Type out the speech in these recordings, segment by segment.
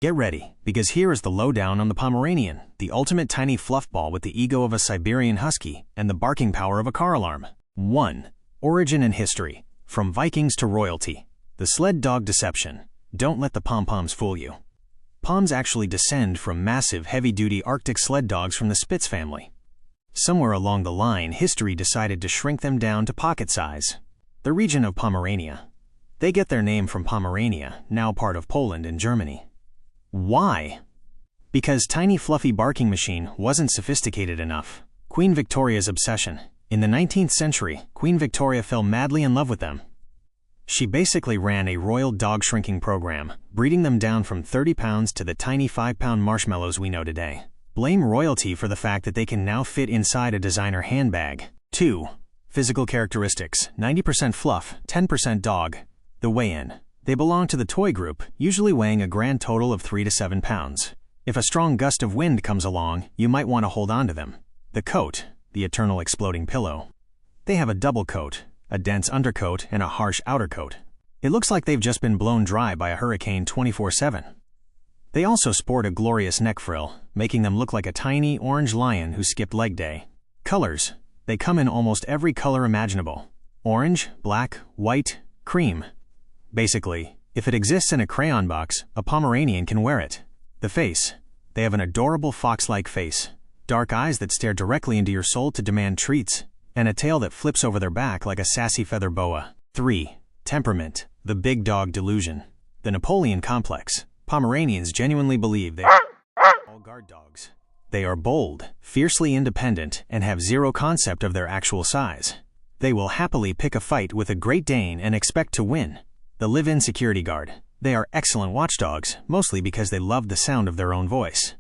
Get ready, because here is the lowdown on the Pomeranian, the ultimate tiny fluff ball with the ego of a Siberian husky and the barking power of a car alarm. 1. Origin and history. From Vikings to royalty. The sled dog deception. Don't let the pom-poms fool you. Poms actually descend from massive, heavy-duty Arctic sled dogs from the Spitz family. Somewhere along the line, history decided to shrink them down to pocket size. The region of Pomerania. They get their name from Pomerania, now part of Poland and Germany. Why? Because tiny fluffy barking machine wasn't sophisticated enough. Queen Victoria's obsession. In the 19th century, Queen Victoria fell madly in love with them. She basically ran a royal dog shrinking program, breeding them down from 30 pounds to the tiny 5-pound marshmallows we know today. Blame royalty for the fact that they can now fit inside a designer handbag. 2. Physical characteristics. 90% fluff, 10% dog. The weigh-in. They belong to the toy group, usually weighing a grand total of 3 to 7 pounds. If a strong gust of wind comes along, you might want to hold on to them. The coat, the eternal exploding pillow. They have a double coat, a dense undercoat and a harsh outer coat. It looks like they've just been blown dry by a hurricane 24/7. They also sport a glorious neck frill, making them look like a tiny orange lion who skipped leg day. Colors. They come in almost every color imaginable. Orange, black, white, cream. Basically, if it exists in a crayon box, a Pomeranian can wear it. The face. They have an adorable fox-like face, dark eyes that stare directly into your soul to demand treats, and a tail that flips over their back like a sassy feather boa. 3. Temperament. The big dog delusion. The Napoleon complex. Pomeranians genuinely believe they are all guard dogs. They are bold, fiercely independent, and have zero concept of their actual size. They will happily pick a fight with a Great Dane and expect to win. The live-in security guard. They are excellent watchdogs, mostly because they love the sound of their own voice.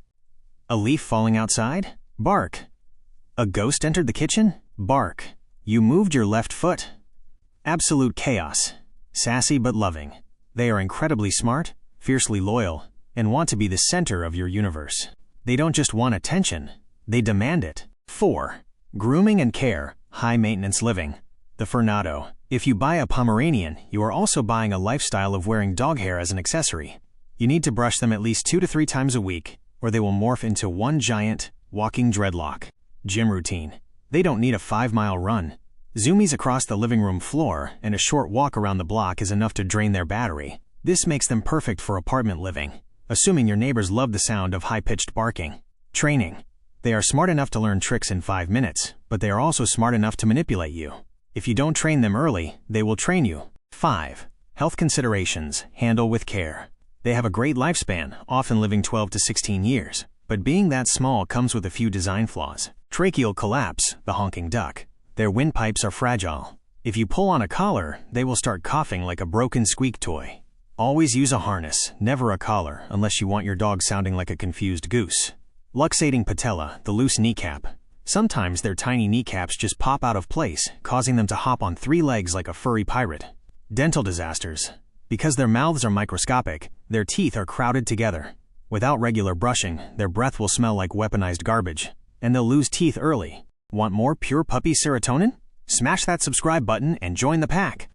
A leaf falling outside? Bark. A ghost entered the kitchen? Bark. You moved your left foot? Absolute chaos. Sassy but loving. They are incredibly smart, fiercely loyal, and want to be the center of your universe. They don't just want attention, they demand it. 4. Grooming and care. High-maintenance living. The Fernado. If you buy a Pomeranian, you are also buying a lifestyle of wearing dog hair as an accessory. You need to brush them at least 2 to 3 times a week, or they will morph into one giant, walking dreadlock. Gym routine. They don't need a 5-mile run. Zoomies across the living room floor, and a short walk around the block is enough to drain their battery. This makes them perfect for apartment living, assuming your neighbors love the sound of high-pitched barking. Training. They are smart enough to learn tricks in 5 minutes, but they are also smart enough to manipulate you. If you don't train them early, they will train you. 5. Health considerations. Handle with care. They have a great lifespan, often living 12 to 16 years, but being that small comes with a few design flaws. Tracheal collapse, the honking duck. Their windpipes are fragile. If you pull on a collar, they will start coughing like a broken squeak toy. Always use a harness, never a collar, unless you want your dog sounding like a confused goose. Luxating patella, the loose kneecap. Sometimes their tiny kneecaps just pop out of place, causing them to hop on 3 legs like a furry pirate. Dental disasters. Because their mouths are microscopic, their teeth are crowded together. Without regular brushing, their breath will smell like weaponized garbage, and they'll lose teeth early. Want more pure puppy serotonin? Smash that subscribe button and join the pack!